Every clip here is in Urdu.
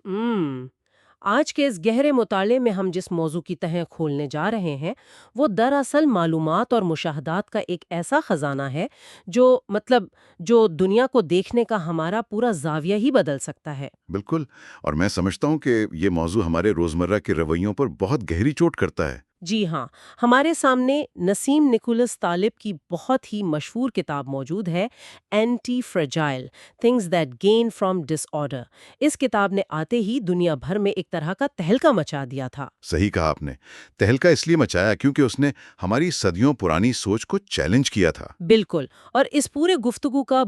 ہم آج کے اس گہرے مطالعے میں ہم جس موضوع کی تہیں کھولنے جا رہے ہیں وہ دراصل معلومات اور مشاہدات کا ایک ایسا خزانہ ہے جو دنیا کو دیکھنے کا ہمارا پورا زاویہ ہی بدل سکتا ہے۔ بالکل، اور میں سمجھتا ہوں کہ یہ موضوع ہمارے روزمرہ کے رویوں پر بہت گہری چوٹ کرتا ہے۔ جی ہاں، ہمارے سامنے نسیم نکولس طالب کی بہت ہی مشہور کتاب موجود ہے، antifragile things that gain from disorder. اس کتاب نے آتے ہی دنیا بھر میں ایک طرح کا تہلکہ مچا دیا تھا۔ صحیح کہا آپ نے، تہلکہ اس لیے مچایا کیونکہ اس نے ہماری صدیوں پرانی سوچ کو چیلنج کیا تھا۔ بالکل، اور اس پورے گفتگو کا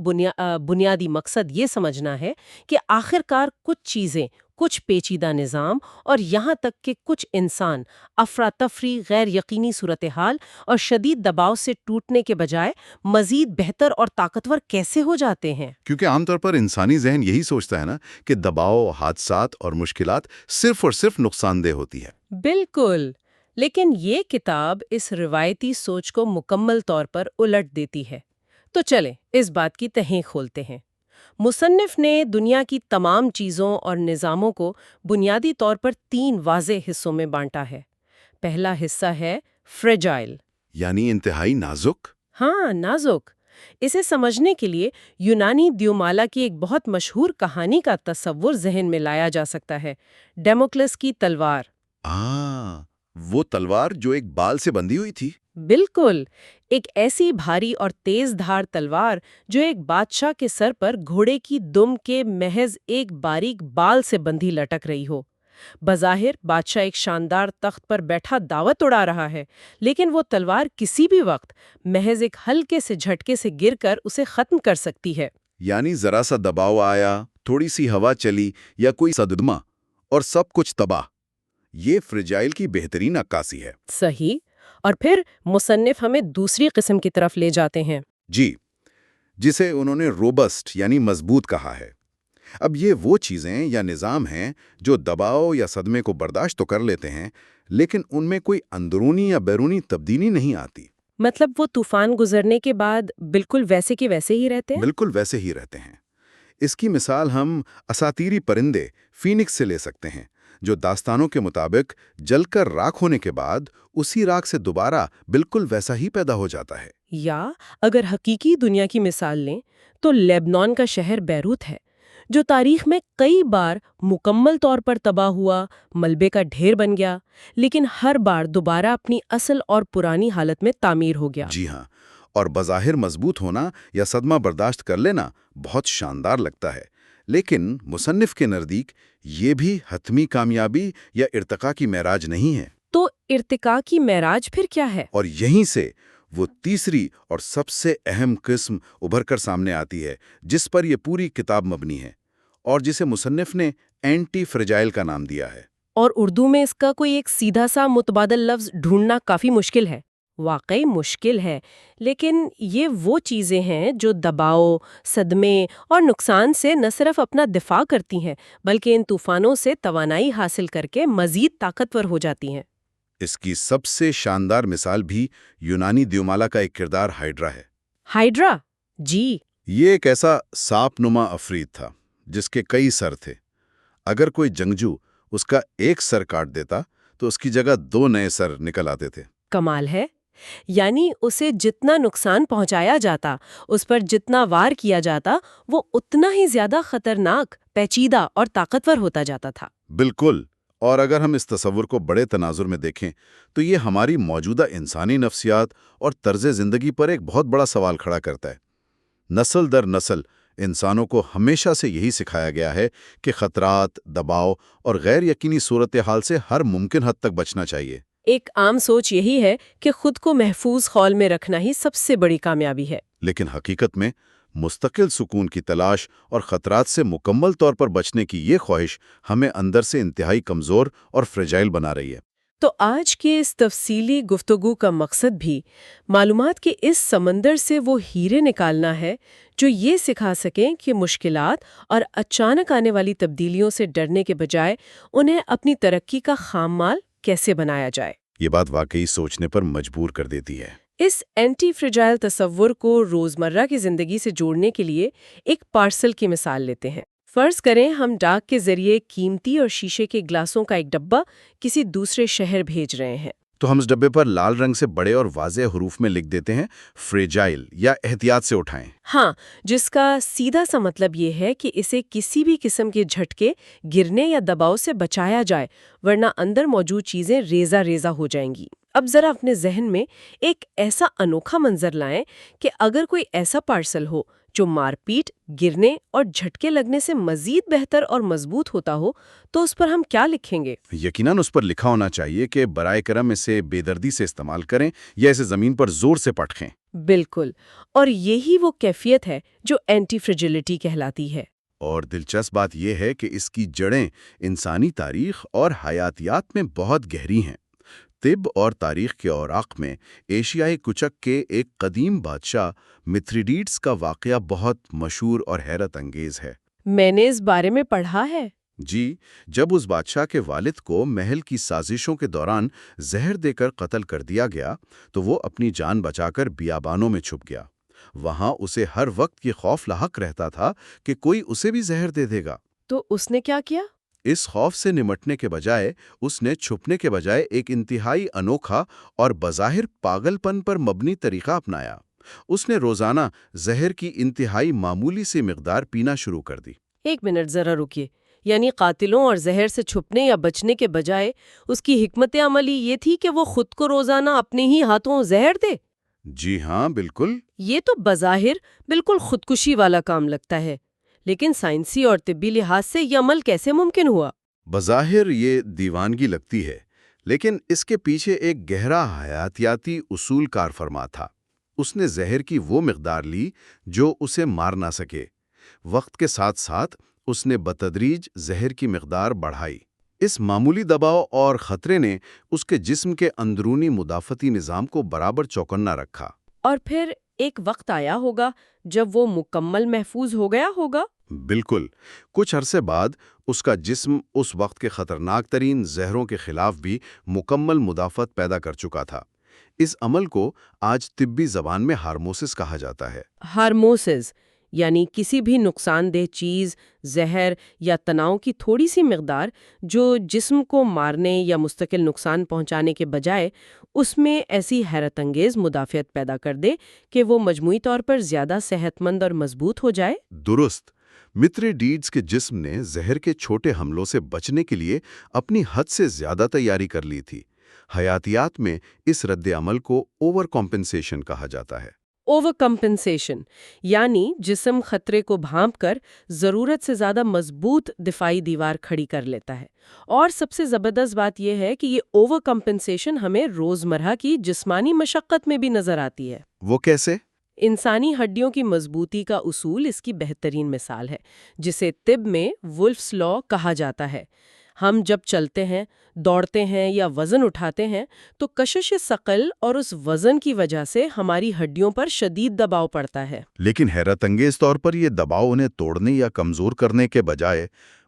بنیادی مقصد یہ سمجھنا ہے کہ آخر کار کچھ چیزیں، کچھ پیچیدہ نظام اور یہاں تک کہ کچھ انسان افراتفری، غیر یقینی صورتحال اور شدید دباؤ سے ٹوٹنے کے بجائے مزید بہتر اور طاقتور کیسے ہو جاتے ہیں۔ کیونکہ عام طور پر انسانی ذہن یہی سوچتا ہے نا کہ دباؤ، حادثات اور مشکلات صرف اور صرف نقصان دہ ہوتی ہے۔ بالکل، لیکن یہ کتاب اس روایتی سوچ کو مکمل طور پر الٹ دیتی ہے۔ تو چلیں اس بات کی تہیں کھولتے ہیں۔ مصنف نے دنیا کی تمام چیزوں اور نظاموں کو بنیادی طور پر 3 واضح حصوں میں بانٹا ہے۔ پہلا حصہ ہے فریجائل، یعنی انتہائی نازک۔ ہاں نازک۔ اسے سمجھنے کے لیے یونانی دیومالا کی ایک بہت مشہور کہانی کا تصور ذہن میں لایا جا سکتا ہے، ڈیموکلس کی تلوار۔ وہ تلوار جو ایک بال سے بندھی ہوئی تھی۔ بالکل، ایک ایسی بھاری اور تیز دھار تلوار جو ایک بادشاہ کے سر پر گھوڑے کی دم کے محض ایک باریک بال سے بندھی لٹک رہی ہو۔ بظاہر بادشاہ ایک شاندار تخت پر بیٹھا دعوت اڑا رہا ہے، لیکن وہ تلوار کسی بھی وقت محض ایک ہلکے سے جھٹکے سے گر کر اسے ختم کر سکتی ہے۔ یعنی ذرا سا دباؤ آیا، تھوڑی سی ہوا چلی یا کوئی صدمہ اور سب کچھ تباہ۔ یہ فریجائل کی بہترین عکاسی ہے۔ صحیح، اور پھر مصنف ہمیں دوسری قسم کی طرف لے جاتے ہیں۔ جی، جسے انہوں نے روبسٹ یعنی مضبوط کہا ہے۔ اب یہ وہ چیزیں یا نظام ہیں جو دباؤ یا صدمے کو برداشت تو کر لیتے ہیں، لیکن ان میں کوئی اندرونی یا بیرونی تبدیلی نہیں آتی۔ مطلب وہ طوفان گزرنے کے بعد بالکل ویسے کے ویسے ہی رہتے ہیں؟ بالکل ویسے ہی رہتے ہیں۔ اس کی مثال ہم اساطیری پرندے فینکس سے لے سکتے ہیں، جو داستانوں کے مطابق جل کر راکھ ہونے کے بعد اسی راکھ سے دوبارہ بالکل ویسا ہی پیدا ہو جاتا ہے۔ یا اگر حقیقی دنیا کی مثال لیں تو لیبنان کا شہر بیروت ہے، جو تاریخ میں کئی بار مکمل طور پر تباہ ہوا، ملبے کا ڈھیر بن گیا، لیکن ہر بار دوبارہ اپنی اصل اور پرانی حالت میں تعمیر ہو گیا۔ جی ہاں، اور بظاہر مضبوط ہونا یا صدمہ برداشت کر لینا بہت شاندار لگتا ہے، لیکن مصنف کے نزدیک یہ بھی حتمی کامیابی یا ارتقاء کی معراج نہیں ہے۔ تو ارتقاء کی معراج پھر کیا ہے؟ اور یہیں سے وہ تیسری اور سب سے اہم قسم ابھر کر سامنے آتی ہے، جس پر یہ پوری کتاب مبنی ہے، اور جسے مصنف نے اینٹی فریجائل کا نام دیا ہے۔ اور اردو میں اس کا کوئی ایک سیدھا سا متبادل لفظ ڈھونڈنا کافی مشکل ہے۔ واقعی مشکل ہے، لیکن یہ وہ چیزیں ہیں جو دباؤ، صدمے اور نقصان سے نہ صرف اپنا دفاع کرتی ہیں بلکہ ان طوفانوں سے توانائی حاصل کر کے مزید طاقتور ہو جاتی ہیں۔ اس کی سب سے شاندار مثال بھی یونانی دیومالا کا ایک کردار ہائیڈرا ہے۔ ہائیڈرا؟ جی۔ یہ ایک ایسا سانپ نما عفریت تھا جس کے کئی سر تھے۔ اگر کوئی جنگجو اس کا ایک سر کاٹ دیتا تو اس کی جگہ 2 نئے سر نکل آتے تھے۔ کمال ہے، یعنی اسے جتنا نقصان پہنچایا جاتا، اس پر جتنا وار کیا جاتا، وہ اتنا ہی زیادہ خطرناک، پیچیدہ اور طاقتور ہوتا جاتا تھا۔ بالکل، اور اگر ہم اس تصور کو بڑے تناظر میں دیکھیں تو یہ ہماری موجودہ انسانی نفسیات اور طرز زندگی پر ایک بہت بڑا سوال کھڑا کرتا ہے۔ نسل در نسل انسانوں کو ہمیشہ سے یہی سکھایا گیا ہے کہ خطرات، دباؤ اور غیر یقینی صورتحال سے ہر ممکن حد تک بچنا چاہیے۔ ایک عام سوچ یہی ہے کہ خود کو محفوظ خول میں رکھنا ہی سب سے بڑی کامیابی ہے۔ لیکن حقیقت میں مستقل سکون کی تلاش اور خطرات سے مکمل طور پر بچنے کی یہ خواہش ہمیں اندر سے انتہائی کمزور اور فریجائل بنا رہی ہے۔ تو آج کے اس تفصیلی گفتگو کا مقصد بھی معلومات کے اس سمندر سے وہ ہیرے نکالنا ہے جو یہ سکھا سکیں کہ مشکلات اور اچانک آنے والی تبدیلیوں سے ڈرنے کے بجائے انہیں اپنی ترقی کا خام مال کیسے بنایا جائے۔ یہ بات واقعی سوچنے پر مجبور کر دیتی ہے۔ اس اینٹی فریجائل تصور کو روزمرہ کی زندگی سے جوڑنے کے لیے ایک پارسل کی مثال لیتے ہیں۔ فرض کریں ہم ڈاک کے ذریعے قیمتی اور شیشے کے گلاسوں کا ایک ڈبہ کسی دوسرے شہر بھیج رہے ہیں۔ تو ہم اس ڈبے پر لال رنگ سے بڑے اور واضح حروف میں لکھ دیتے ہیں فریجائل یا احتیاط سے اٹھائیں۔ ہاں، جس کا سیدھا سا مطلب یہ ہے کہ اسے کسی بھی قسم کے جھٹکے، گرنے یا دباؤ سے بچایا جائے، ورنہ اندر موجود چیزیں ریزہ ریزہ ہو جائیں گی۔ اب ذرا اپنے ذہن میں ایک ایسا انوکھا منظر لائیں کہ اگر کوئی ایسا پارسل ہو جو مار پیٹ، گرنے اور جھٹکے لگنے سے مزید بہتر اور مضبوط ہوتا ہو، تو اس پر ہم کیا لکھیں گے؟ یقیناً اس پر لکھا ہونا چاہیے کہ برائے کرم اسے بے دردی سے استعمال کریں یا اسے زمین پر زور سے پٹخیں۔ بالکل، اور یہی وہ کیفیت ہے جو اینٹی فریجلٹی کہلاتی ہے۔ اور دلچسپ بات یہ ہے کہ اس کی جڑیں انسانی تاریخ اور حیاتیات میں بہت گہری ہیں۔ طب اور تاریخ کے اوراق میں ایشیائی کچک کے ایک قدیم بادشاہ متھریڈیٹس کا واقعہ بہت مشہور اور حیرت انگیز ہے۔ میں نے اس بارے میں پڑھا ہے۔ جی، جب اس بادشاہ کے والد کو محل کی سازشوں کے دوران زہر دے کر قتل کر دیا گیا تو وہ اپنی جان بچا کر بیابانوں میں چھپ گیا۔ وہاں اسے ہر وقت یہ خوف لاحق رہتا تھا کہ کوئی اسے بھی زہر دے دے گا۔ تو اس نے کیا کیا؟ اس خوف سے نمٹنے کے بجائے اس نے چھپنے کے بجائے ایک انتہائی انوکھا اور بظاہر پاگل پن پر مبنی طریقہ اپنایا۔ اس نے روزانہ زہر کی انتہائی معمولی سی مقدار پینا شروع کر دی۔ ایک منٹ ذرا رکیے، یعنی قاتلوں اور زہر سے چھپنے یا بچنے کے بجائے اس کی حکمت عملی یہ تھی کہ وہ خود کو روزانہ اپنے ہی ہاتھوں زہر دے؟ جی ہاں، بالکل۔ یہ تو بظاہر بالکل خودکشی والا کام لگتا ہے، لیکن سائنسی اور طبی لحاظ سے یہ عمل کیسے ممکن ہوا؟ بظاہر یہ دیوانگی لگتی ہے، لیکن اس کے پیچھے ایک گہرا حیاتیاتی اصول کار فرما تھا۔ اس نے زہر کی وہ مقدار لی جو اسے مار نہ سکے۔ وقت کے ساتھ ساتھ اس نے بتدریج زہر کی مقدار بڑھائی۔ اس معمولی دباؤ اور خطرے نے اس کے جسم کے اندرونی مدافعتی نظام کو برابر چوکنا رکھا۔ اور پھر ایک وقت آیا ہوگا جب وہ مکمل محفوظ ہو گیا ہوگا؟ بالکل۔ کچھ عرصے بعد اس کا جسم اس وقت کے خطرناک ترین زہروں کے خلاف بھی مکمل مدافعت پیدا کر چکا تھا۔ اس عمل کو آج طبی زبان میں ہارموسس کہا جاتا ہے۔ ہارموسز یعنی کسی بھی نقصان دہ چیز، زہر یا تناؤ کی تھوڑی سی مقدار جو جسم کو مارنے یا مستقل نقصان پہنچانے کے بجائے اس میں ایسی حیرت انگیز مدافعت پیدا کر دے کہ وہ مجموعی طور پر زیادہ صحت مند اور مضبوط ہو جائے۔ درست۔ متھریڈیٹس کے جسم نے زہر کے چھوٹے حملوں سے بچنے کے لیے اپنی حد سے زیادہ تیاری کر لی تھی۔ حیاتیات میں اس رد عمل کو اوور کمپنسیشن کہا جاتا ہے۔ اوور کمپنسیشن یعنی جسم خطرے کو بھانپ کر ضرورت سے زیادہ مضبوط دفاعی دیوار کھڑی کر لیتا ہے۔ اور سب سے زبردست بات یہ ہے کہ یہ اوور کمپنسیشن ہمیں روزمرہ کی جسمانی مشقت میں بھی نظر آتی ہے۔ وہ کیسے؟ انسانی ہڈیوں کی مضبوطی کا اصول اس کی بہترین مثال ہے، جسے طب میں وولفس لا کہا جاتا ہے۔ ہم جب چلتے ہیں، دوڑتے ہیں یا وزن اٹھاتے ہیں تو کشش ثقل اور اس وزن کی وجہ سے ہماری ہڈیوں پر شدید دباؤ پڑتا ہے۔ لیکن حیرت انگیز طور پر یہ دباؤ انہیں توڑنے یا کمزور کرنے کے بجائے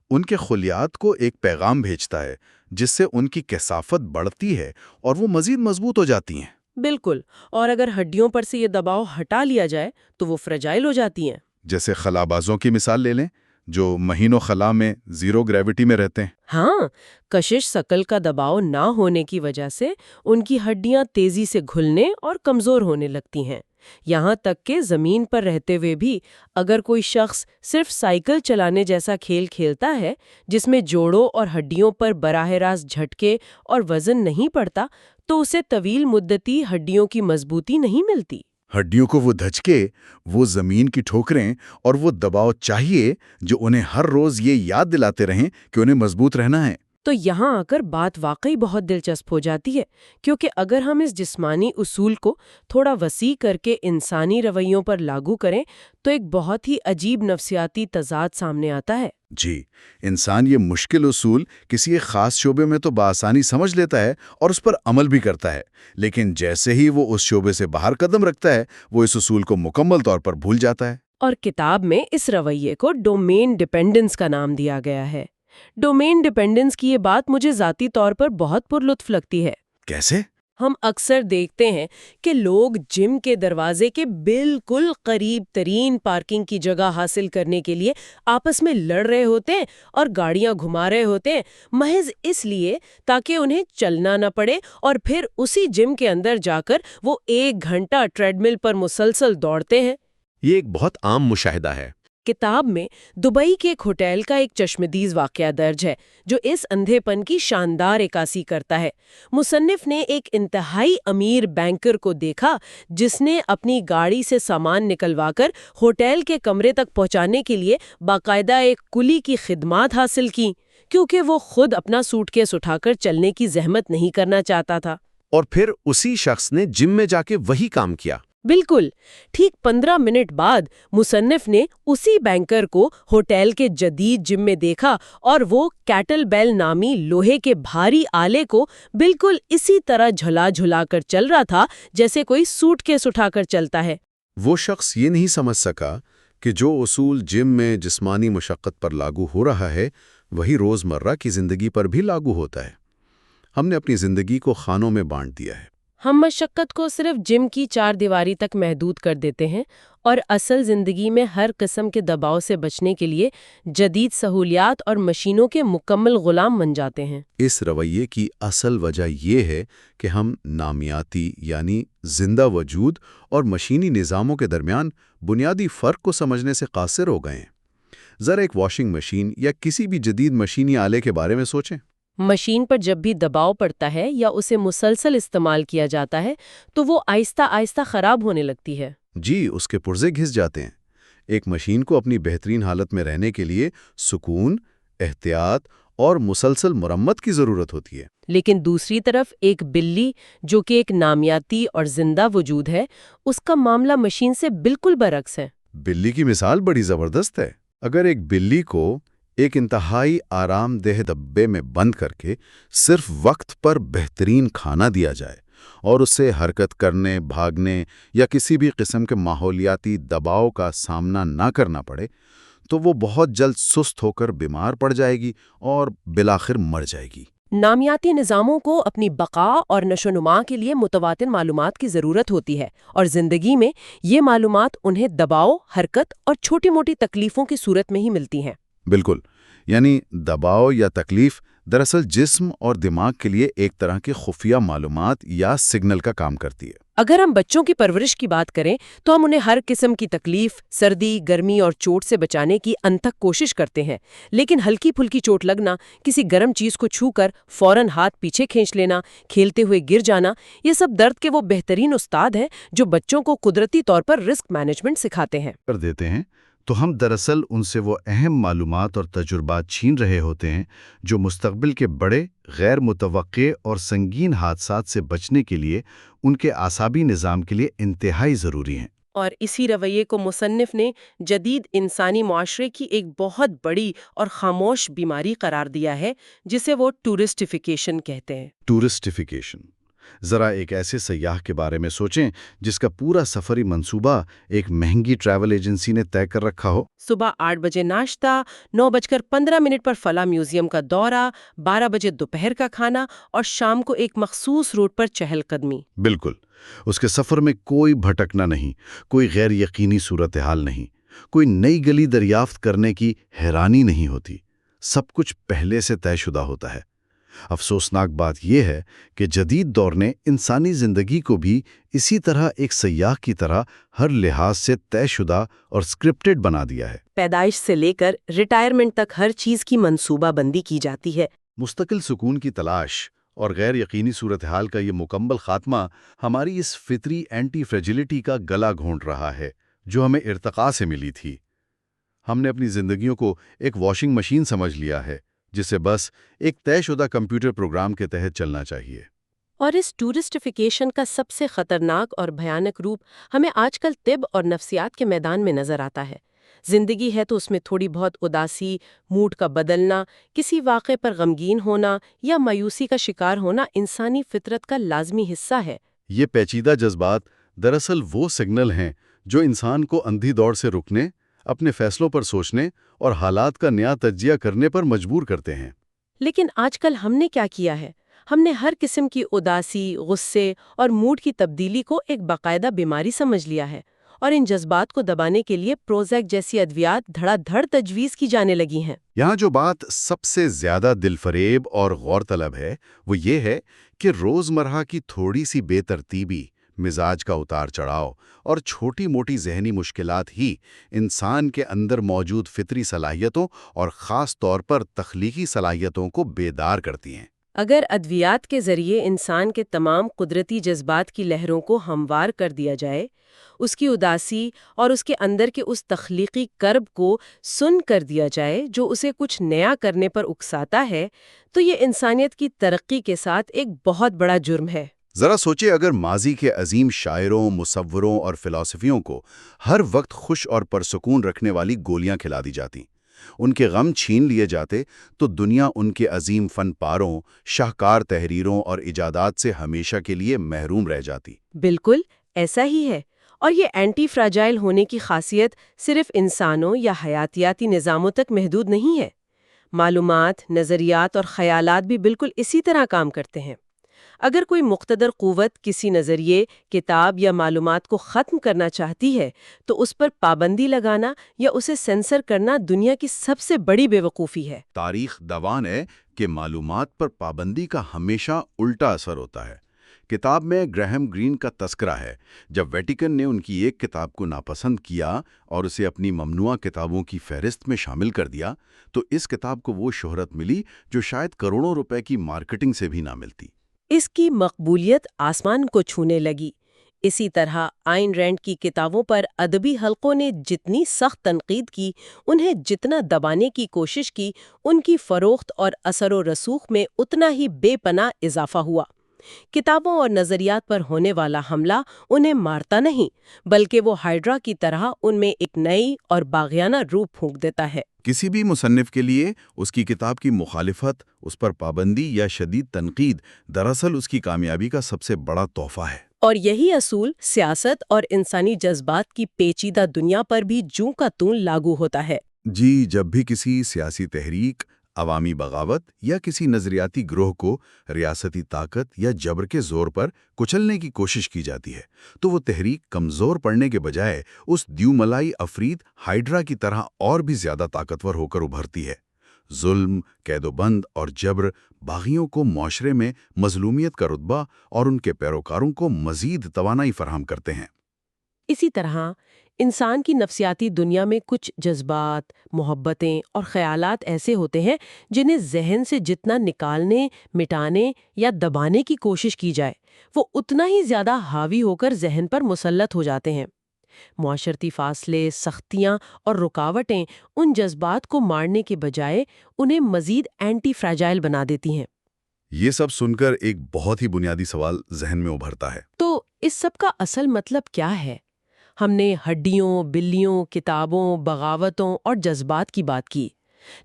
ان کے خلیات کو ایک پیغام بھیجتا ہے جس سے ان کی کثافت بڑھتی ہے اور وہ مزید مضبوط ہو جاتی ہیں۔ بالکل، اور اگر ہڈیوں پر سے یہ دباؤ ہٹا لیا جائے تو وہ فریجائل ہو جاتی ہیں۔ جیسے خلابازوں کی مثال لے لیں جو مہینوں خلا میں زیرو گریوٹی میں رہتے ہیں۔ ہاں، کشش ثقل کا دباؤ نہ ہونے کی وجہ سے ان کی ہڈیاں تیزی سے گھلنے اور کمزور ہونے لگتی ہیں۔ یہاں تک کہ زمین پر رہتے ہوئے بھی اگر کوئی شخص صرف سائیکل چلانے جیسا کھیل کھیلتا ہے جس میں جوڑوں اور ہڈیوں پر براہ راست جھٹکے اور وزن نہیں پڑتا تو اسے طویل مدتی ہڈیوں کی مضبوطی نہیں ملتی۔ ہڈیوں کو وہ دھچکے، وہ زمین کی ٹھوکریں اور وہ دباؤ چاہیے جو انہیں ہر روز یہ یاد دلاتے رہیں کہ انہیں مضبوط رہنا ہے۔ تو یہاں آ کر بات واقعی بہت دلچسپ ہو جاتی ہے، کیونکہ اگر ہم اس جسمانی اصول کو تھوڑا وسیع کر کے انسانی رویوں پر لاگو کریں تو ایک بہت ہی عجیب نفسیاتی تضاد سامنے آتا ہے۔ جی، انسان یہ مشکل اصول کسی ایک خاص شعبے میں تو بآسانی سمجھ لیتا ہے اور اس پر عمل بھی کرتا ہے، لیکن جیسے ہی وہ اس شعبے سے باہر قدم رکھتا ہے وہ اس اصول کو مکمل طور پر بھول جاتا ہے۔ اور کتاب میں اس رویے کو ڈومین ڈیپینڈنس کا نام دیا گیا ہے۔ ڈومین ڈیپینڈنس کی یہ بات مجھے ذاتی طور پر بہت پرلطف لگتی ہے۔ کیسے؟ ہم اکثر دیکھتے ہیں کہ لوگ جم کے دروازے کے بالکل قریب ترین پارکنگ کی جگہ حاصل کرنے کے لیے آپس میں لڑ رہے ہوتے ہیں اور گاڑیاں گھما رہے ہوتے ہیں، محض اس لیے تاکہ انہیں چلنا نہ پڑے، اور پھر اسی جم کے اندر جا کر وہ 1 گھنٹہ ٹریڈ مل پر مسلسل دوڑتے ہیں۔ یہ ایک بہت عام مشاہدہ ہے۔ کتاب میں دبئی کے ایک ہوٹل کا ایک چشمدیز واقعہ درج ہے جو اس اندھے پن کی شاندار عکاسی کرتا ہے۔ مصنف نے ایک انتہائی امیر بینکر کو دیکھا جس نے اپنی گاڑی سے سامان نکلوا کر ہوٹل کے کمرے تک پہنچانے کے لیے باقاعدہ ایک کلی کی خدمات حاصل کی، کیونکہ وہ خود اپنا سوٹ کیس اٹھا کر چلنے کی زحمت نہیں کرنا چاہتا تھا۔ اور پھر اسی شخص نے جم میں جا کے وہی کام کیا۔ بالکل ٹھیک 15 منٹ بعد مصنف نے اسی بینکر کو ہوٹل کے جدید جم میں دیکھا، اور وہ کیٹل بیل نامی لوہے کے بھاری آلے کو بالکل اسی طرح جھلا جھلا کر چل رہا تھا جیسے کوئی سوٹ کیس اٹھا کر چلتا ہے۔ وہ شخص یہ نہیں سمجھ سکا کہ جو اصول جم میں جسمانی مشقت پر لاگو ہو رہا ہے وہی روزمرہ کی زندگی پر بھی لاگو ہوتا ہے۔ ہم نے اپنی زندگی کو خانوں میں بانٹ دیا ہے۔ ہم مشقت کو صرف جم کی 4 دیواری تک محدود کر دیتے ہیں اور اصل زندگی میں ہر قسم کے دباؤ سے بچنے کے لیے جدید سہولیات اور مشینوں کے مکمل غلام بن جاتے ہیں۔ اس رویے کی اصل وجہ یہ ہے کہ ہم نامیاتی یعنی زندہ وجود اور مشینی نظاموں کے درمیان بنیادی فرق کو سمجھنے سے قاصر ہو گئے ہیں۔ ذرا ایک واشنگ مشین یا کسی بھی جدید مشینی آلے کے بارے میں سوچیں۔ مشین پر جب بھی دباؤ پڑتا ہے یا اسے مسلسل استعمال کیا جاتا ہے تو وہ آہستہ آہستہ خراب ہونے لگتی ہے۔ جی، اس کے پرزے گھس جاتے ہیں۔ ایک مشین کو اپنی بہترین حالت میں رہنے کے لیے سکون، احتیاط اور مسلسل مرمت کی ضرورت ہوتی ہے۔ لیکن دوسری طرف ایک بلی جو کہ ایک نامیاتی اور زندہ وجود ہے، اس کا معاملہ مشین سے بالکل برعکس ہے۔ بلی کی مثال بڑی زبردست ہے۔ اگر ایک بلی کو ایک انتہائی آرام دہ ڈبے میں بند کر کے صرف وقت پر بہترین کھانا دیا جائے اور اسے حرکت کرنے، بھاگنے یا کسی بھی قسم کے ماحولیاتی دباؤ کا سامنا نہ کرنا پڑے تو وہ بہت جلد سست ہو کر بیمار پڑ جائے گی اور بالآخر مر جائے گی۔ نامیاتی نظاموں کو اپنی بقا اور نشو و نما کے لیے متواتر معلومات کی ضرورت ہوتی ہے، اور زندگی میں یہ معلومات انہیں دباؤ، حرکت اور چھوٹی موٹی تکلیفوں کی صورت میں ہی ملتی ہیں۔ بالکل، یعنی دباؤ یا تکلیف دراصل جسم اور دماغ کے لیے ایک طرح کی خفیہ معلومات یا سگنل کا کام کرتی ہے۔ اگر ہم بچوں کی پرورش کی بات کریں تو ہم انہیں ہر قسم کی تکلیف، سردی، گرمی اور چوٹ سے بچانے کی انتھک کوشش کرتے ہیں، لیکن ہلکی پھلکی چوٹ لگنا، کسی گرم چیز کو چھو کر فوراً ہاتھ پیچھے کھینچ لینا، کھیلتے ہوئے گر جانا، یہ سب درد کے وہ بہترین استاد ہیں جو بچوں کو قدرتی طور پر رسک مینجمنٹ سکھاتے ہیں۔ کر دیتے ہیں تو ہم دراصل ان سے وہ اہم معلومات اور تجربات چھین رہے ہوتے ہیں جو مستقبل کے بڑے، غیر متوقع اور سنگین حادثات سے بچنے کے لیے ان کے اعصابی نظام کے لیے انتہائی ضروری ہیں۔ اور اسی رویے کو مصنف نے جدید انسانی معاشرے کی ایک بہت بڑی اور خاموش بیماری قرار دیا ہے جسے وہ ٹورسٹیفیکیشن کہتے ہیں۔ ٹورسٹیفیکیشن۔ ذرا ایک ایسے سیاح کے بارے میں سوچیں جس کا پورا سفری منصوبہ ایک مہنگی ٹریول ایجنسی نے طے کر رکھا ہو۔ صبح 8 بجے ناشتہ، 9:15 پر فلاں میوزیم کا دورہ، 12 بجے دوپہر کا کھانا اور شام کو ایک مخصوص روٹ پر چہل قدمی۔ بالکل، اس کے سفر میں کوئی بھٹکنا نہیں، کوئی غیر یقینی صورتحال نہیں، کوئی نئی گلی دریافت کرنے کی حیرانی نہیں ہوتی۔ سب کچھ پہلے سے طے شدہ ہوتا ہے۔ افسوسناک بات یہ ہے کہ جدید دور نے انسانی زندگی کو بھی اسی طرح ایک سیاح کی طرح ہر لحاظ سے طے شدہ اور سکرپٹڈ بنا دیا ہے۔ پیدائش سے لے کر ریٹائرمنٹ تک ہر چیز کی منصوبہ بندی کی جاتی ہے۔ مستقل سکون کی تلاش اور غیر یقینی صورتحال کا یہ مکمل خاتمہ ہماری اس فطری اینٹی فریجلٹی کا گلا گھونٹ رہا ہے جو ہمیں ارتقاء سے ملی تھی۔ ہم نے اپنی زندگیوں کو ایک واشنگ مشین سمجھ لیا ہے جسے بس ایک طے شدہ کمپیوٹر پروگرام کے تحت چلنا چاہیے۔ اور اس ٹورسٹیفیکیشن کا سب سے خطرناک اور بھیانک روپ ہمیں آج کل طب اور نفسیات کے میدان میں نظر آتا ہے۔ زندگی ہے تو اس میں تھوڑی بہت اداسی، موڈ کا بدلنا، کسی واقعے پر غمگین ہونا یا مایوسی کا شکار ہونا انسانی فطرت کا لازمی حصہ ہے۔ یہ پیچیدہ جذبات دراصل وہ سگنل ہیں جو انسان کو اندھی دوڑ سے رکنے، اپنے فیصلوں پر سوچنے اور حالات کا نیا تجزیہ کرنے پر مجبور کرتے ہیں۔ لیکن آج کل ہم نے کیا کیا ہے؟ ہم نے ہر قسم کی اداسی، غصے اور موڈ کی تبدیلی کو ایک باقاعدہ بیماری سمجھ لیا ہے، اور ان جذبات کو دبانے کے لیے پروزیک جیسی ادویات دھڑا دھڑ تجویز کی جانے لگی ہیں۔ یہاں جو بات سب سے زیادہ دل فریب اور غور طلب ہے وہ یہ ہے کہ روزمرہ کی تھوڑی سی بے ترتیبی، مزاج کا اتار چڑھاؤ اور چھوٹی موٹی ذہنی مشکلات ہی انسان کے اندر موجود فطری صلاحیتوں اور خاص طور پر تخلیقی صلاحیتوں کو بیدار کرتی ہیں۔ اگر ادویات کے ذریعے انسان کے تمام قدرتی جذبات کی لہروں کو ہموار کر دیا جائے، اس کی اداسی اور اس کے اندر کے اس تخلیقی کرب کو سن کر دیا جائے جو اسے کچھ نیا کرنے پر اکساتا ہے، تو یہ انسانیت کی ترقی کے ساتھ ایک بہت بڑا جرم ہے۔ ذرا سوچے اگر ماضی کے عظیم شاعروں، مصوروں اور فلسفیوں کو ہر وقت خوش اور پرسکون رکھنے والی گولیاں کھلا دی جاتیں، ان کے غم چھین لیے جاتے، تو دنیا ان کے عظیم فن پاروں، شاہکار تحریروں اور ایجادات سے ہمیشہ کے لیے محروم رہ جاتی۔ بالکل ایسا ہی ہے، اور یہ اینٹی فراجائل ہونے کی خاصیت صرف انسانوں یا حیاتیاتی نظاموں تک محدود نہیں ہے۔ معلومات، نظریات اور خیالات بھی بالکل اسی طرح کام کرتے ہیں۔ اگر کوئی مقتدر قوت کسی نظریے، کتاب یا معلومات کو ختم کرنا چاہتی ہے، تو اس پر پابندی لگانا یا اسے سینسر کرنا دنیا کی سب سے بڑی بے وقوفی ہے۔ تاریخ دوان ہے کہ معلومات پر پابندی کا ہمیشہ الٹا اثر ہوتا ہے۔ کتاب میں گراہم گرین کا تذکرہ ہے، جب ویٹیکن نے ان کی ایک کتاب کو ناپسند کیا اور اسے اپنی ممنوعہ کتابوں کی فہرست میں شامل کر دیا، تو اس کتاب کو وہ شہرت ملی جو شاید کروڑوں روپے کی مارکیٹنگ سے بھی نہ ملتی۔ اس کی مقبولیت آسمان کو چھونے لگی۔ اسی طرح آئن رینڈ کی کتابوں پر ادبی حلقوں نے جتنی سخت تنقید کی، انہیں جتنا دبانے کی کوشش کی، ان کی فروخت اور اثر و رسوخ میں اتنا ہی بے پناہ اضافہ ہوا۔ کتابوں اور نظریات پر ہونے والا حملہ انہیں مارتا نہیں، بلکہ وہ ہائیڈرا کی طرح ان میں ایک نئی اور باغیانہ روح پھونک دیتا ہے۔ کسی بھی مصنف کے لیے اس کی کتاب کی مخالفت، اس پر پابندی یا شدید تنقید دراصل اس کی کامیابی کا سب سے بڑا تحفہ ہے۔ اور یہی اصول سیاست اور انسانی جذبات کی پیچیدہ دنیا پر بھی جوں کا توں لاگو ہوتا ہے۔ جی، جب بھی کسی سیاسی تحریک، عوامی بغاوت یا کسی نظریاتی گروہ کو ریاستی طاقت یا جبر کے زور پر کچلنے کی کوشش کی جاتی ہے، تو وہ تحریک کمزور پڑنے کے بجائے اس دیوملائی افرید ہائیڈرا کی طرح اور بھی زیادہ طاقتور ہو کر ابھرتی ہے۔ ظلم، قید و بند اور جبر باغیوں کو معاشرے میں مظلومیت کا رتبہ اور ان کے پیروکاروں کو مزید توانائی فراہم کرتے ہیں۔ اسی طرح انسان کی نفسیاتی دنیا میں کچھ جذبات، محبتیں اور خیالات ایسے ہوتے ہیں جنہیں ذہن سے جتنا نکالنے، مٹانے یا دبانے کی کوشش کی جائے، وہ اتنا ہی زیادہ حاوی ہو کر ذہن پر مسلط ہو جاتے ہیں۔ معاشرتی فاصلے، سختیاں اور رکاوٹیں ان جذبات کو مارنے کے بجائے انہیں مزید اینٹی فراجائل بنا دیتی ہیں۔ یہ سب سن کر ایک بہت ہی بنیادی سوال ذہن میں ابھرتا ہے۔ تو اس سب کا اصل مطلب کیا ہے؟ ہم نے ہڈیوں، بلیوں، کتابوں، بغاوتوں اور جذبات کی بات کی،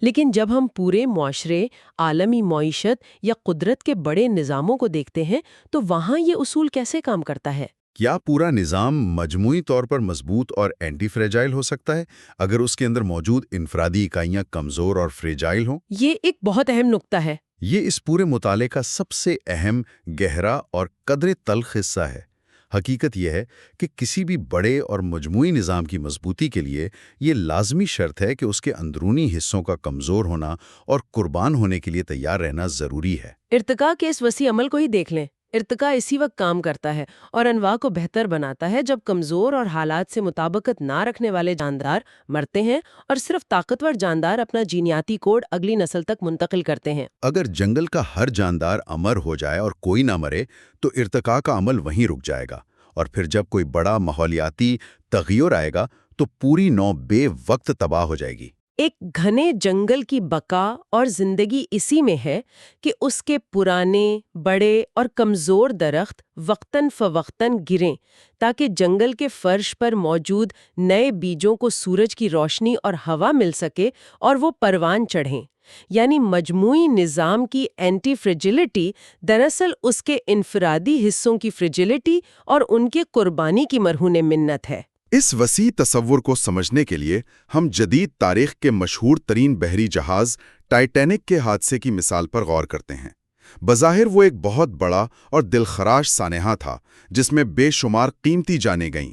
لیکن جب ہم پورے معاشرے، عالمی معیشت یا قدرت کے بڑے نظاموں کو دیکھتے ہیں تو وہاں یہ اصول کیسے کام کرتا ہے؟ کیا پورا نظام مجموعی طور پر مضبوط اور اینٹی فریجائل ہو سکتا ہے اگر اس کے اندر موجود انفرادی اکائیاں کمزور اور فریجائل ہوں؟ یہ ایک بہت اہم نقطہ ہے۔ یہ اس پورے مطالعے کا سب سے اہم، گہرا اور قدر تلخ حصہ ہے۔ حقیقت یہ ہے کہ کسی بھی بڑے اور مجموعی نظام کی مضبوطی کے لیے یہ لازمی شرط ہے کہ اس کے اندرونی حصوں کا کمزور ہونا اور قربان ہونے کے لیے تیار رہنا ضروری ہے۔ ارتقاء کے اس وسیع عمل کو ہی دیکھ لیں۔ ارتقاء اسی وقت کام کرتا ہے اور انواع کو بہتر بناتا ہے جب کمزور اور حالات سے مطابقت نہ رکھنے والے جاندار مرتے ہیں اور صرف طاقتور جاندار اپنا جینیاتی کوڈ اگلی نسل تک منتقل کرتے ہیں۔ اگر جنگل کا ہر جاندار امر ہو جائے اور کوئی نہ مرے تو ارتقاء کا عمل وہیں رک جائے گا، اور پھر جب کوئی بڑا ماحولیاتی تغیر آئے گا تو پوری نو بے وقت تباہ ہو جائے گی۔ ایک گھنے جنگل کی بقا اور زندگی اسی میں ہے کہ اس کے پرانے، بڑے اور کمزور درخت وقتاً فوقتاً گریں تاکہ جنگل کے فرش پر موجود نئے بیجوں کو سورج کی روشنی اور ہوا مل سکے اور وہ پروان چڑھیں۔ یعنی مجموعی نظام کی اینٹی فریجلٹی دراصل اس کے انفرادی حصوں کی فریجلٹی اور ان کے قربانی کی مرہون منت ہے۔ اس وسیع تصور کو سمجھنے کے لیے ہم جدید تاریخ کے مشہور ترین بحری جہاز ٹائٹینک کے حادثے کی مثال پر غور کرتے ہیں۔ بظاہر وہ ایک بہت بڑا اور دلخراش سانحہ تھا جس میں بے شمار قیمتی جانیں گئیں۔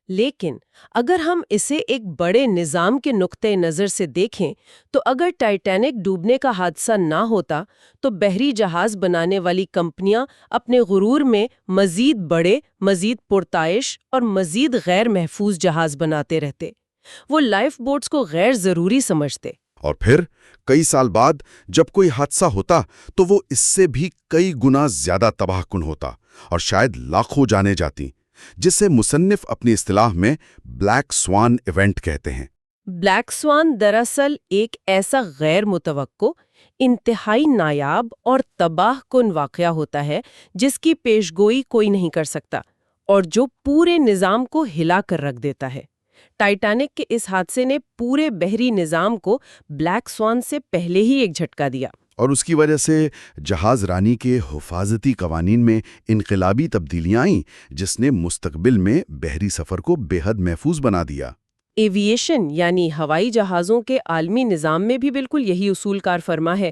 لیکن اگر ہم اسے ایک بڑے نظام کے نقطۂ نظر سے دیکھیں تو اگر ٹائٹینک ڈوبنے کا حادثہ نہ ہوتا تو بحری جہاز بنانے والی کمپنیاں اپنے غرور میں مزید بڑے، مزید پرتعیش اور مزید غیر محفوظ جہاز بناتے رہتے۔ وہ لائف بوٹس کو غیر ضروری سمجھتے۔ اور پھر کئی سال بعد جب کوئی حادثہ ہوتا تو وہ اس سے بھی کئی گنا زیادہ تباہ کن ہوتا اور شاید لاکھوں جانیں جاتی، جسے مصنف اپنی اصطلاح میں بلیک سوان ایونٹ کہتے ہیں۔ بلیک سوان دراصل ایک ایسا غیر متوقع، انتہائی نایاب اور تباہ کن واقعہ ہوتا ہے جس کی پیشگوئی کوئی نہیں کر سکتا اور جو پورے نظام کو ہلا کر رکھ دیتا ہے۔ ٹائٹینک کے اس حادثے نے پورے بحری نظام کو بلیک سوان سے پہلے ہی ایک جھٹکا دیا۔ اور اس کی وجہ سے جہاز رانی کے حفاظتی قوانین میں انقلابی تبدیلیاں آئیں، جس نے مستقبل میں بحری سفر کو بے حد محفوظ بنا دیا۔ ایویشن یعنی ہوائی جہازوں کے عالمی نظام میں بھی بالکل یہی اصول کار فرما ہے۔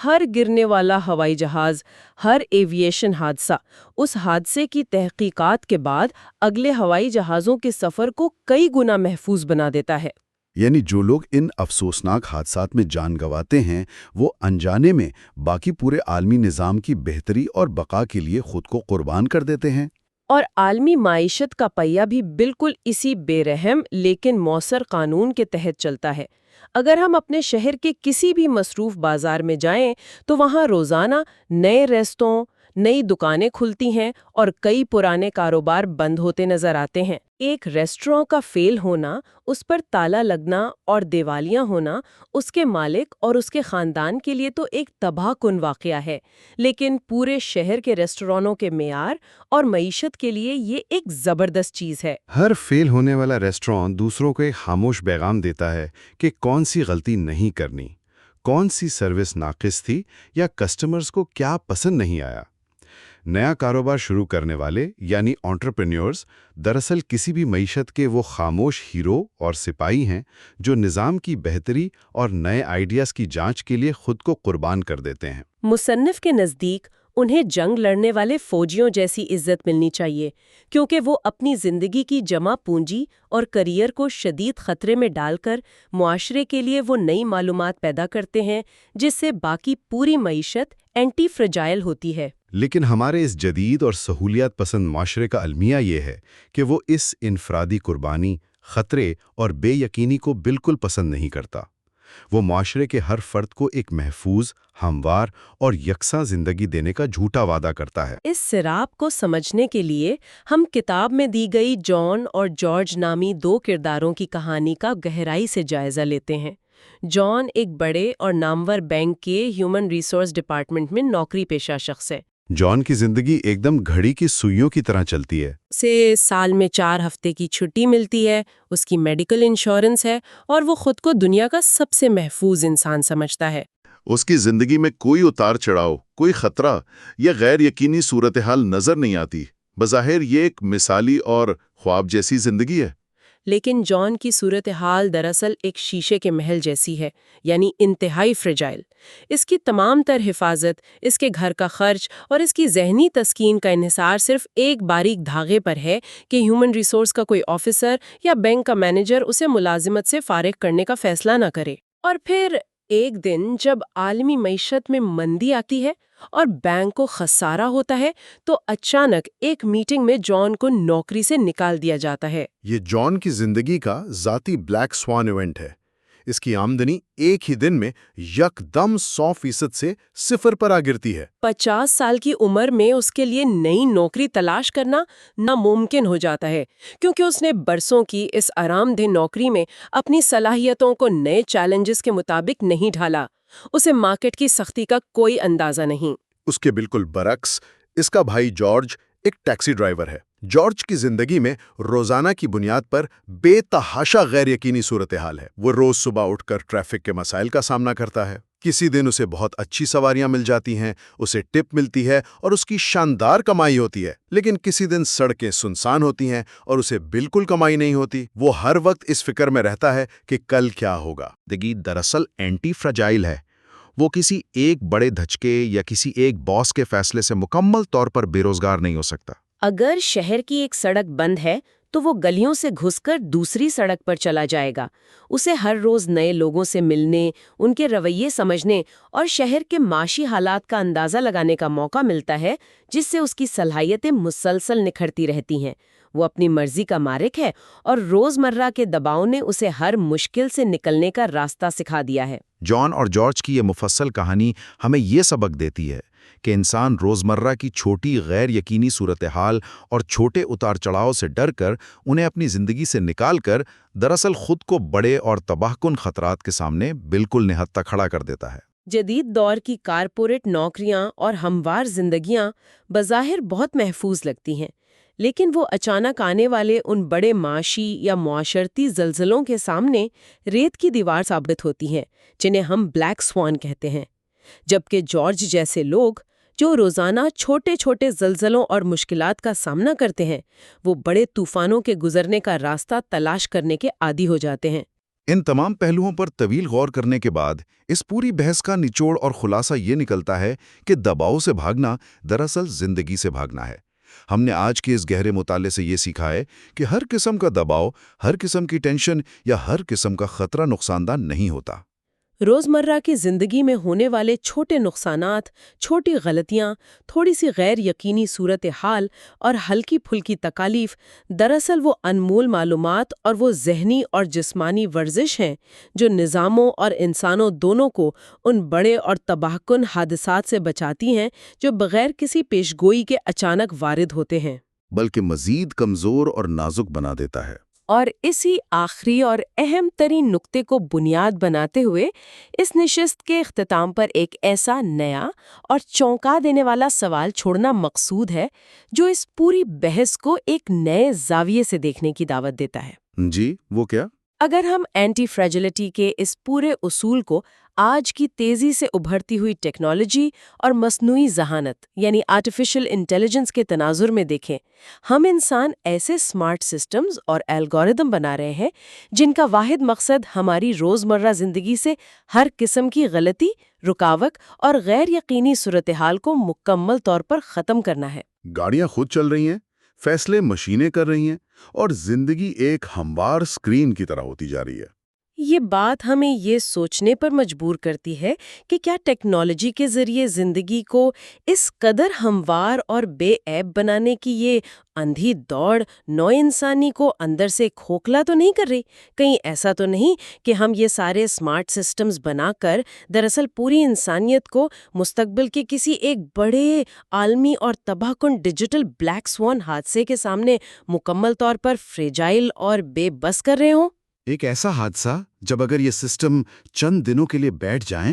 ہر گرنے والا ہوائی جہاز، ہر ایویشن حادثہ، اس حادثے کی تحقیقات کے بعد اگلے ہوائی جہازوں کے سفر کو کئی گنا محفوظ بنا دیتا ہے۔ یعنی جو لوگ ان افسوسناک حادثات میں جان گنواتے ہیں وہ انجانے میں باقی پورے عالمی نظام کی بہتری اور بقا کے لیے خود کو قربان کر دیتے ہیں۔ اور عالمی معیشت کا پہیہ بھی بالکل اسی بے رحم لیکن مؤثر قانون کے تحت چلتا ہے۔ اگر ہم اپنے شہر کے کسی بھی مصروف بازار میں جائیں تو وہاں روزانہ نئے ریستوراں، نئی دکانیں کھلتی ہیں اور کئی پرانے کاروبار بند ہوتے نظر آتے ہیں۔ ایک ریسٹوراں کا فیل ہونا، اس پر تالا لگنا اور دیوالیاں ہونا اس کے مالک اور اس کے خاندان کے لیے تو ایک تباہ کن واقعہ ہے، لیکن پورے شہر کے ریسٹورانوں کے معیار اور معیشت کے لیے یہ ایک زبردست چیز ہے۔ ہر فیل ہونے والا ریسٹوران دوسروں کو ایک خاموش پیغام دیتا ہے کہ کون سی غلطی نہیں کرنی، کون سی سروس ناقص تھی یا کسٹمرز کو کیا پسند نہیں آیا۔ نیا کاروبار شروع کرنے والے یعنی انٹرپرینیورز دراصل کسی بھی معیشت کے وہ خاموش ہیرو اور سپاہی ہیں جو نظام کی بہتری اور نئے آئیڈیاز کی جانچ کے لیے خود کو قربان کر دیتے ہیں۔ مصنف کے نزدیک انہیں جنگ لڑنے والے فوجیوں جیسی عزت ملنی چاہیے، کیونکہ وہ اپنی زندگی کی جمع پونجی اور کریئر کو شدید خطرے میں ڈال کر معاشرے کے لیے وہ نئی معلومات پیدا کرتے ہیں جس سے باقی پوری معیشت اینٹی فریجائل ہوتی ہے۔ لیکن ہمارے اس جدید اور سہولیات پسند معاشرے کا المیہ یہ ہے کہ وہ اس انفرادی قربانی، خطرے اور بے یقینی کو بالکل پسند نہیں کرتا۔ وہ معاشرے کے ہر فرد کو ایک محفوظ، ہموار اور یکساں زندگی دینے کا جھوٹا وعدہ کرتا ہے۔ اس سراب کو سمجھنے کے لیے ہم کتاب میں دی گئی جان اور جارج نامی دو کرداروں کی کہانی کا گہرائی سے جائزہ لیتے ہیں۔ جان ایک بڑے اور نامور بینک کے ہیومن ریسورس ڈپارٹمنٹ میں نوکری پیشہ شخص ہے۔ جان کی زندگی ایک دم گھڑی کی سوئیوں کی طرح چلتی ہے۔ اسے سال میں 4 ہفتے کی چھٹی ملتی ہے، اس کی میڈیکل انشورنس ہے اور وہ خود کو دنیا کا سب سے محفوظ انسان سمجھتا ہے۔ اس کی زندگی میں کوئی اتار چڑھاؤ، کوئی خطرہ یا غیر یقینی صورتحال نظر نہیں آتی۔ بظاہر یہ ایک مثالی اور خواب جیسی زندگی ہے۔ لیکن جان کی صورتحال دراصل ایک شیشے کے محل جیسی ہے، یعنی انتہائی فریجائل۔ اس کی تمام تر حفاظت، اس کے گھر کا خرچ اور اس کی ذہنی تسکین کا انحصار صرف ایک باریک دھاگے پر ہے کہ ہیومن ریسورس کا کوئی آفیسر یا بینک کا مینیجر اسے ملازمت سے فارغ کرنے کا فیصلہ نہ کرے۔ اور پھر ایک دن جب عالمی معیشت میں مندی آتی ہے اور بینک کو خسارہ ہوتا ہے تو اچانک ایک میٹنگ میں جان کو نوکری سے نکال دیا جاتا ہے۔ یہ جان کی زندگی کا ذاتی بلیک سوان ایونٹ ہے۔ اس کی آمدنی ایک ہی دن میں یکدم 100% سے 0 پر آ گرتی ہے۔ 50 سال کی عمر میں اس کے لیے نئی نوکری تلاش کرنا ناممکن ہو جاتا ہے، کیونکہ اس نے برسوں کی اس آرام دہ نوکری میں اپنی صلاحیتوں کو نئے چیلنجز کے مطابق نہیں ڈھالا۔ اسے مارکیٹ کی سختی کا کوئی اندازہ نہیں۔ اس کے بالکل برعکس اس کا بھائی جارج ایک ٹیکسی ڈرائیور ہے۔ جارج کی زندگی میں روزانہ کی بنیاد پر بے تحاشا غیر یقینی صورتحال ہے۔ وہ روز صبح اٹھ کر ٹریفک کے مسائل کا سامنا کرتا ہے۔ کسی دن اسے بہت اچھی سواریاں مل جاتی ہیں، اسے ٹپ ملتی ہے اور اس کی شاندار کمائی ہوتی ہے۔ لیکن کسی دن سڑکیں سنسان ہوتی ہیں اور اسے بالکل کمائی نہیں ہوتی۔ وہ ہر وقت اس فکر میں رہتا ہے کہ کل کیا ہوگا۔ زندگی دراصل اینٹی فریجائل ہے۔ وہ کسی ایک بڑے دھچکے یا کسی ایک باس کے فیصلے سے مکمل طور پر بے روزگار نہیں ہو سکتا۔ اگر شہر کی ایک سڑک بند ہے تو وہ گلیوں سے گھس کر دوسری سڑک پر چلا جائے گا۔ اسے ہر روز نئے لوگوں سے ملنے، ان کے رویے سمجھنے اور شہر کے معاشی حالات کا اندازہ لگانے کا موقع ملتا ہے، جس سے اس کی صلاحیتیں مسلسل نکھرتی رہتی ہیں۔ وہ اپنی مرضی کا مالک ہے اور روزمرہ کے دباؤ نے اسے ہر مشکل سے نکلنے کا راستہ سکھا دیا ہے۔ جان اور جارج کی یہ مفصل کہانی ہمیں یہ سبق دیتی ہے کہ انسان روزمرہ کی چھوٹی غیر یقینی صورتحال اور چھوٹے اتار چڑھاؤ سے ڈر کر انہیں اپنی زندگی سے نکال کر دراصل خود کو بڑے اور تباہ کن خطرات کے سامنے بالکل نہتہ کھڑا کر دیتا ہے۔ جدید دور کی کارپوریٹ نوکریاں اور ہموار زندگیاں بظاہر بہت محفوظ لگتی ہیں، لیکن وہ اچانک آنے والے ان بڑے معاشی یا معاشرتی زلزلوں کے سامنے ریت کی دیوار ثابت ہوتی ہیں، جنہیں ہم بلیک سوان کہتے ہیں۔ جبکہ جارج جیسے لوگ جو روزانہ چھوٹے چھوٹے زلزلوں اور مشکلات کا سامنا کرتے ہیں، وہ بڑے طوفانوں کے گزرنے کا راستہ تلاش کرنے کے عادی ہو جاتے ہیں۔ ان تمام پہلوؤں پر طویل غور کرنے کے بعد اس پوری بحث کا نچوڑ اور خلاصہ یہ نکلتا ہے کہ دباؤ سے بھاگنا دراصل زندگی سے بھاگنا ہے۔ ہم نے آج کے اس گہرے مطالعے سے یہ سیکھا ہے کہ ہر قسم کا دباؤ، ہر قسم کی ٹینشن یا ہر قسم کا خطرہ نقصان دہ نہیں ہوتا۔ روزمرہ کی زندگی میں ہونے والے چھوٹے نقصانات، چھوٹی غلطیاں، تھوڑی سی غیر یقینی صورتحال اور ہلکی پھلکی تکالیف دراصل وہ انمول معلومات اور وہ ذہنی اور جسمانی ورزش ہیں جو نظاموں اور انسانوں دونوں کو ان بڑے اور تباہ کن حادثات سے بچاتی ہیں جو بغیر کسی پیشگوئی کے اچانک وارد ہوتے ہیں، بلکہ مزید کمزور اور نازک بنا دیتا ہے۔ اور اسی آخری اور اہم ترین نقطے کو بنیاد بناتے ہوئے اس نشست کے اختتام پر ایک ایسا نیا اور چونکا دینے والا سوال چھوڑنا مقصود ہے جو اس پوری بحث کو ایک نئے زاویے سے دیکھنے کی دعوت دیتا ہے۔ جی، وہ کیا؟ اگر ہم اینٹی فریجلٹی کے اس پورے اصول کو آج کی تیزی سے ابھرتی ہوئی ٹیکنالوجی اور مصنوعی ذہانت یعنی آرٹیفیشل انٹیلیجنس کے تناظر میں دیکھیں، ہم انسان ایسے اسمارٹ سسٹمز اور الگورتھم بنا رہے ہیں جن کا واحد مقصد ہماری روزمرہ زندگی سے ہر قسم کی غلطی، رکاوٹ اور غیر یقینی صورتحال کو مکمل طور پر ختم کرنا ہے۔ گاڑیاں خود چل رہی ہیں، فیصلے مشینیں کر رہی ہیں، اور زندگی ایک ہموار اسکرین کی طرح ہوتی جا رہی ہے۔ یہ بات ہمیں یہ سوچنے پر مجبور کرتی ہے کہ کیا ٹیکنالوجی کے ذریعے زندگی کو اس قدر ہموار اور بے عیب بنانے کی یہ اندھی دوڑ نو انسانی کو اندر سے کھوکھلا تو نہیں کر رہی؟ کہیں ایسا تو نہیں کہ ہم یہ سارے اسمارٹ سسٹمز بنا کر دراصل پوری انسانیت کو مستقبل کے کسی ایک بڑے عالمی اور تباہ کن ڈیجیٹل بلیک سوان حادثے کے سامنے مکمل طور پر فریجائل اور بے بس کر رہے ہوں؟ ایک ایسا حادثہ جب اگر یہ سسٹم چند دنوں کے لیے بیٹھ جائیں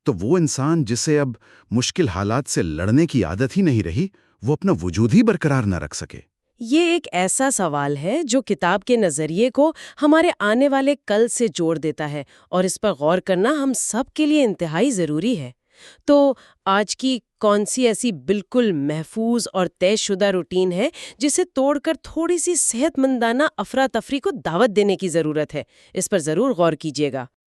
تو وہ انسان جسے اب مشکل حالات سے لڑنے کی عادت ہی نہیں رہی، وہ اپنا وجود ہی برقرار نہ رکھ سکے۔ یہ ایک ایسا سوال ہے جو کتاب کے نظریے کو ہمارے آنے والے کل سے جوڑ دیتا ہے، اور اس پر غور کرنا ہم سب کے لیے انتہائی ضروری ہے۔ تو آج کی کون سی ایسی بالکل محفوظ اور طے شدہ روٹین ہے جسے توڑ کر تھوڑی سی صحت مندانہ افراتفری کو دعوت دینے کی ضرورت ہے؟ اس پر ضرور غور کیجیے گا۔